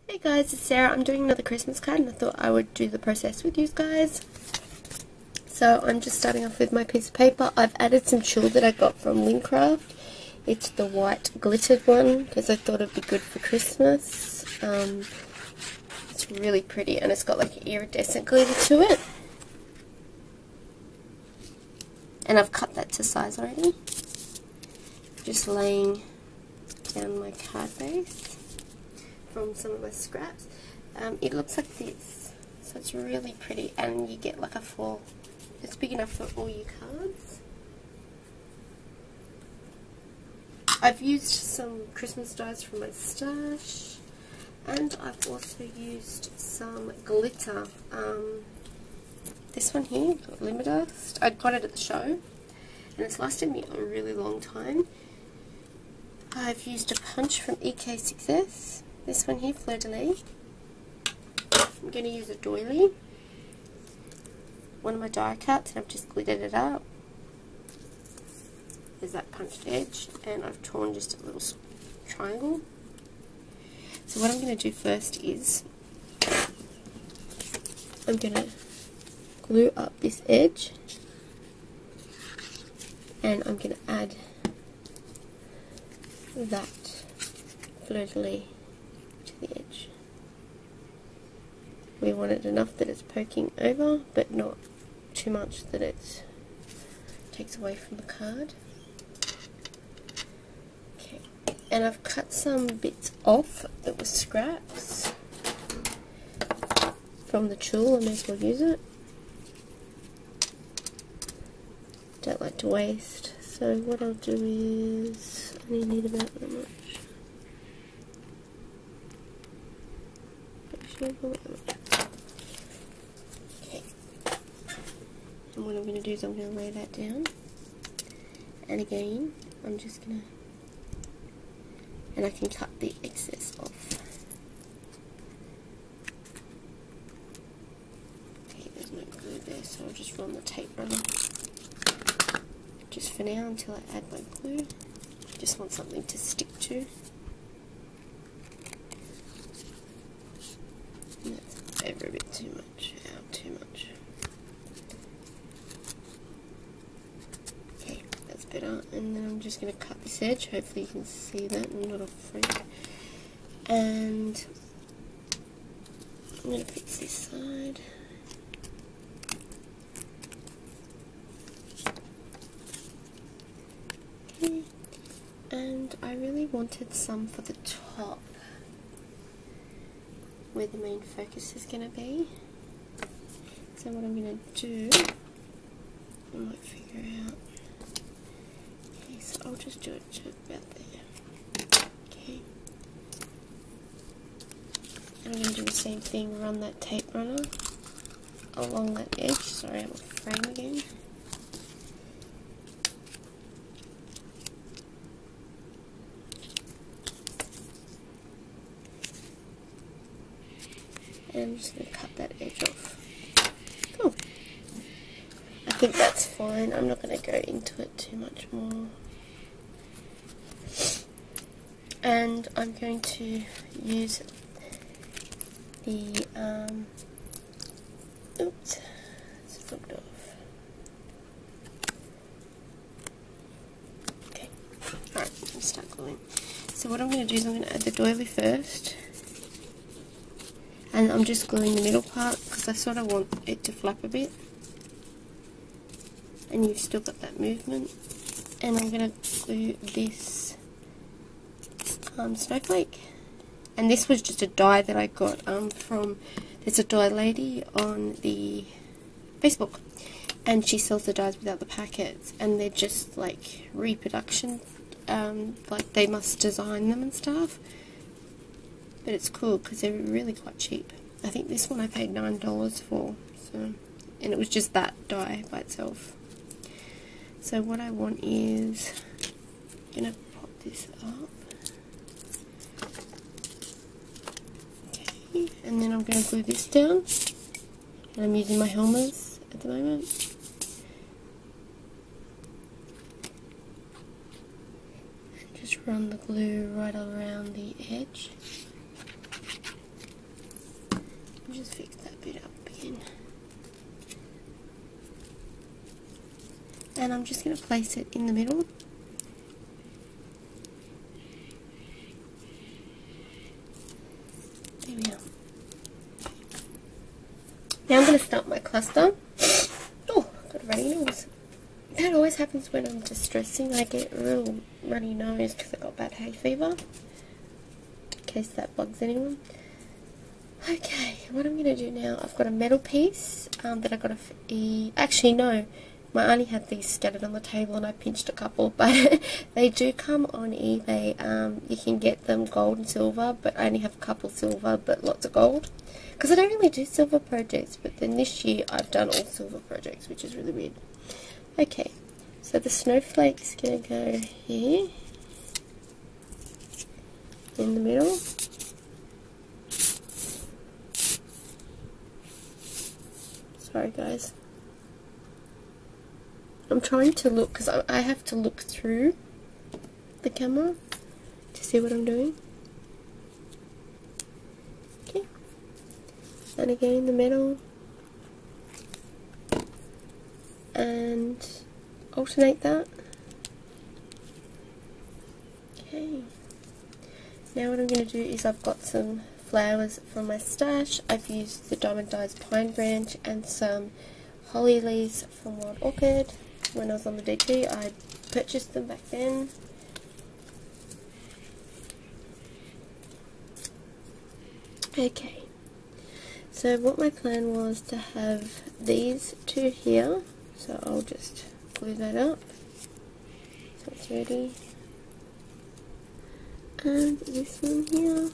Hey guys, it's Sarah. I'm doing another Christmas card and I thought I would do the process with you guys. So I'm just starting off with my piece of paper. I've added some tulle that I got from Lincraft. It's the white glittered one because I thought it'd be good for Christmas. It's really pretty and it's got like iridescent glitter to it. And I've cut that to size already. Just laying down my card base from some of my scraps. It looks like this, so it's really pretty, and you get like a full, it's big enough for all your cards. I've used some Christmas dies from my stash, and I've also used some glitter. This one here, Limit Dust, I got it at the show, and it's lasted me a really long time. I've used a punch from EK Success. This one here, Fleur de Lis. I'm going to use a Doily. One of my die cuts, and I've just glittered it up. There's that punched edge, and I've torn just a little triangle. So what I'm going to do first is I'm going to glue up this edge, and I'm going to add that Fleur de Lis to the edge. We want it enough that it's poking over, but not too much that it takes away from the card. Okay, and I've cut some bits off that were scraps from the tulle. I may as well use it. Don't like to waste. So what I'll do is, I only need about that much. Okay. And what I'm going to do is I'm going to lay that down. And again, I'm just going to, and I can cut the excess off. Okay, there's no glue there, so I'll just run the tape runner. Just for now until I add my glue. Just want something to stick to. And that's over a bit too much. Out too much. Okay, that's better. And then I'm just going to cut this edge. Hopefully you can see that and not afraid. And I'm going to fix this side. And I really wanted some for the top, where the main focus is going to be. So what I'm going to do, I might figure out. Okay, so I'll just do it to about there. Okay. And I'm going to do the same thing, run that tape runner along that edge. Sorry, I'm off frame again. And I'm just going to cut that edge off. Cool. I think that's fine. I'm not going to go into it too much more. And I'm going to use the, oops, it's flipped off. Okay, alright, I'm start gluing. So what I'm going to do is I'm going to add the doily first. And I'm just gluing the middle part because I sort of want it to flap a bit. And you've still got that movement. And I'm going to glue this snowflake. And this was just a die that I got from, there's a die lady on the Facebook. And she sells the dies without the packets. And they're just like reproduction. Like they must design them and stuff. But it's cool because they're really quite cheap. I think this one I paid $9 for, so, and it was just that die by itself. So what I want is, I'm gonna pop this up. Okay, and then I'm gonna glue this down. And I'm using my Helmers at the moment. And just run the glue right around the edge. just fix that bit up again. And I'm just going to place it in the middle. There we are. Now I'm going to start my cluster. Oh, I've got a runny nose. That always happens when I'm distressing. I get a real runny nose because I got bad hay fever. In case that bugs anyone. Okay, what I'm going to do now, I've got a metal piece that I got actually no, my auntie had these scattered on the table and I pinched a couple, but they do come on eBay. You can get them gold and silver, but I only have a couple silver but lots of gold. Because I don't really do silver projects, but then this year I've done all silver projects, which is really weird. Okay, so the snowflake's going to go here, in the middle. Sorry guys. I'm trying to look, because I have to look through the camera to see what I'm doing. Okay. And again in the middle. And alternate that. Okay. Now what I'm going to do is I've got some flowers from my stash. I've used the Diamond Dyes Pine Branch and some holly leaves from Wild Orchid. When I was on the DG, I purchased them back then. Okay, so what my plan was to have these two here, so I'll just glue that up so it's ready. And this one here.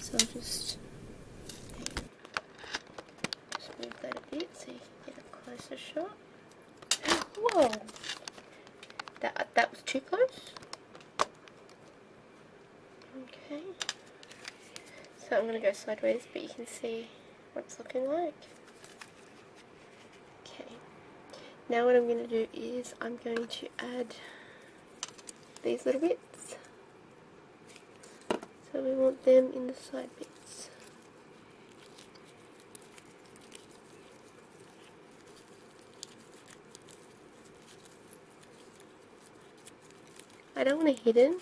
So I'll just move that a bit so you can get a closer shot. Whoa! That was too close. Okay. So I'm going to go sideways, but you can see what it's looking like. Okay. Now what I'm going to do is I'm going to add these little bits. So we want them in the side bits. I don't want it hidden.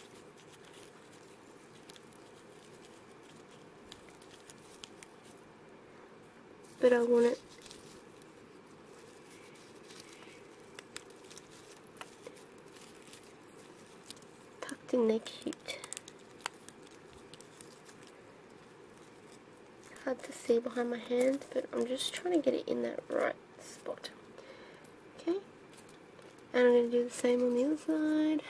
But I want it tucked in there cute. Hard to see behind my hand, but I'm just trying to get it in that right spot. Okay, and I'm going to do the same on the other side.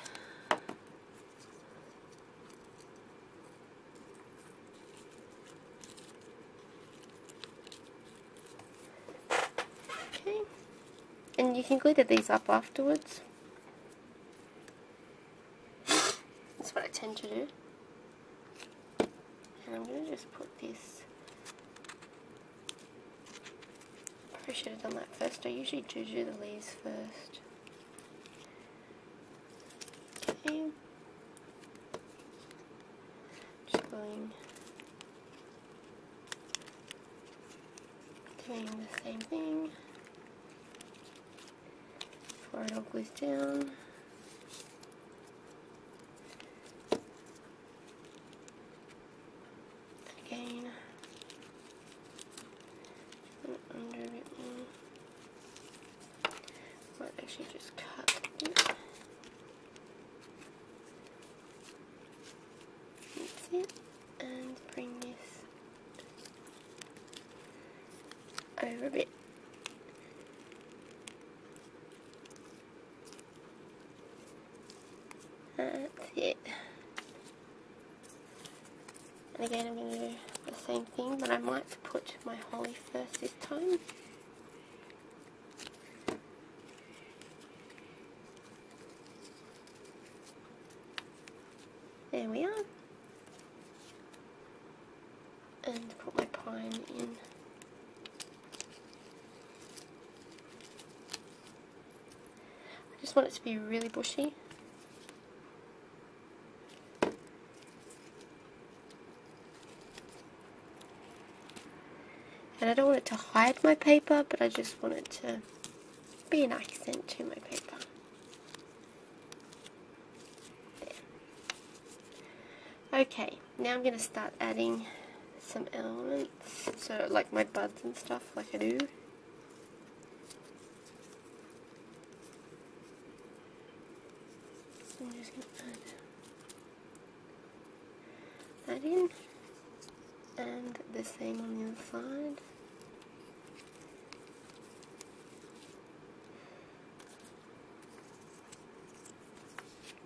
Okay, and you can glitter these up afterwards. That's what I tend to do. And I'm going to just put this. I should have done that first. I usually do the leaves first. Okay. Just doing the same thing before it all glues down. Again. Under a bit more. Might actually just cut a bit. That's it. And bring this over a bit. That's it. And again I'm going to do the same thing, but I might put my holly first this time. There we are. And put my pine in. I just want it to be really bushy. And I don't want it to hide my paper, but I just want it to be an accent to my paper. There. Okay, now I'm going to start adding some elements, so like my buds and stuff, like I do. So I'm just going to add that in, and the same on the other side.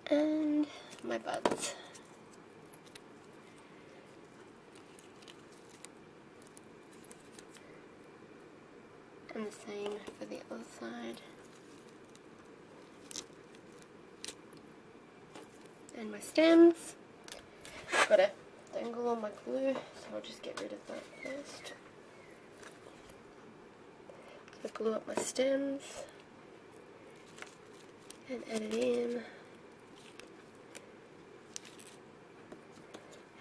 And my buds. And the same for the other side. And my stems. Got to dangle on my glue, so I'll just get rid of that first. So glue up my stems and add it in.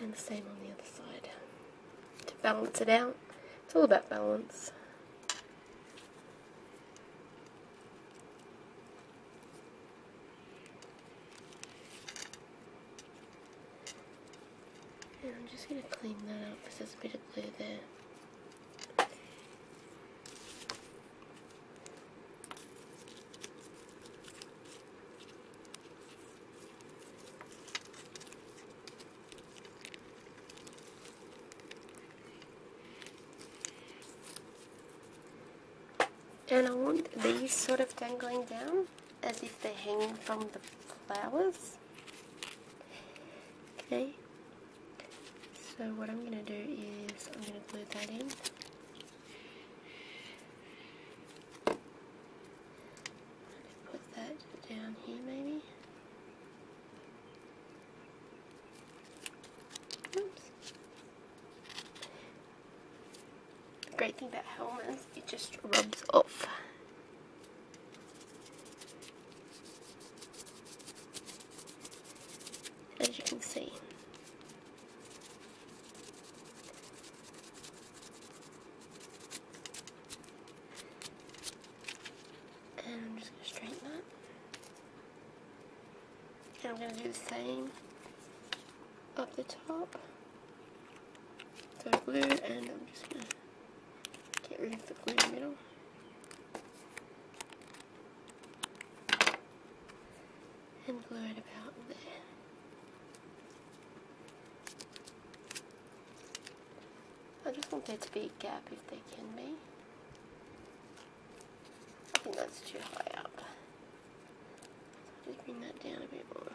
And the same on the other side. To balance it out. It's all about balance. And I'm just going to clean that up because there's a bit of glue there. And I want these sort of dangling down as if they're hanging from the flowers. Okay. So what I'm going to do is I'm going to glue that in. Put that down here maybe. Oops. The great thing about helmet is it just rubs off. As you can see. And I'm just going to straighten that. And I'm going to do the same up the top. So glue, and I'm just going to get rid of the glue in the middle. And glue it about there. I just want there to be a gap if there can be. I think that's too high up. So I'll just bring that down a bit more.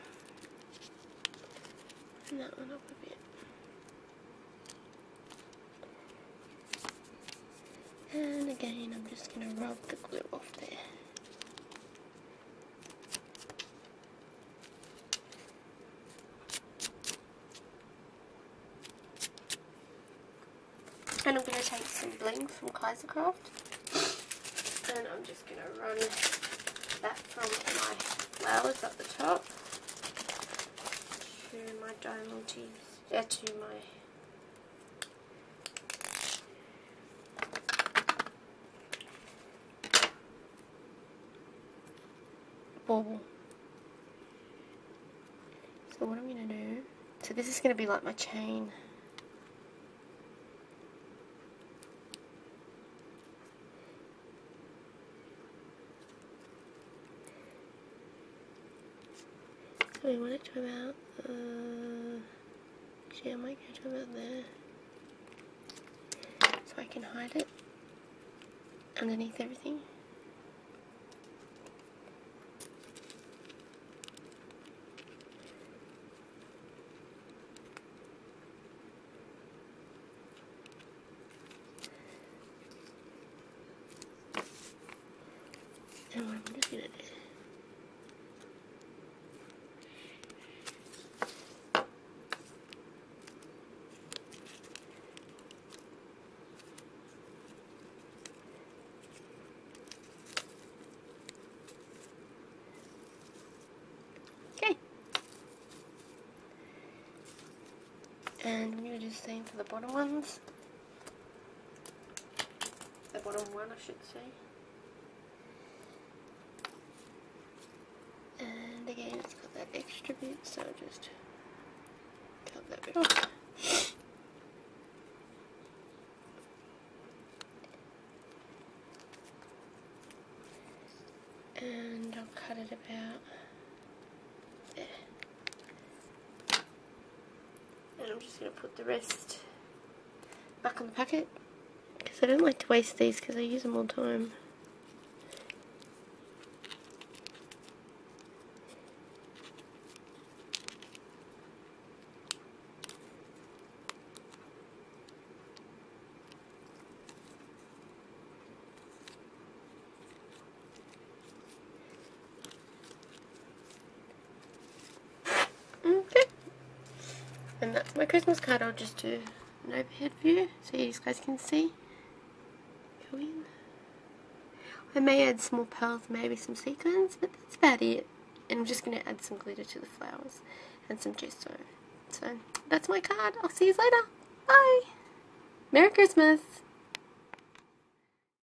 And that one up a bit. And again, I'm just going to rub the glue off there. And I'm going to take some bling from Kaisercraft. And I'm just going to run that from my flowers up the top to my diamantes, to my bauble. So what I'm going to do, so this is going to be like my chain. So we want it to about, actually I might go to about there, so I can hide it underneath everything. And what I'm just going to do, and I'm going to do the same for the bottom ones. the bottom one, I should say. And again, it's got that extra bit, so I'll just cut that bit off. And I'll cut it about there. And I'm just going to put the rest back on the packet, because I don't like to waste these because I use them all the time. Okay, and that's my Christmas card. I'll just do an overhead view so you guys can see. Go in. I may add some more pearls, maybe some sequins, but that's about it. And I'm just going to add some glitter to the flowers and some gesso. So that's my card. I'll see you later. Bye. Merry Christmas.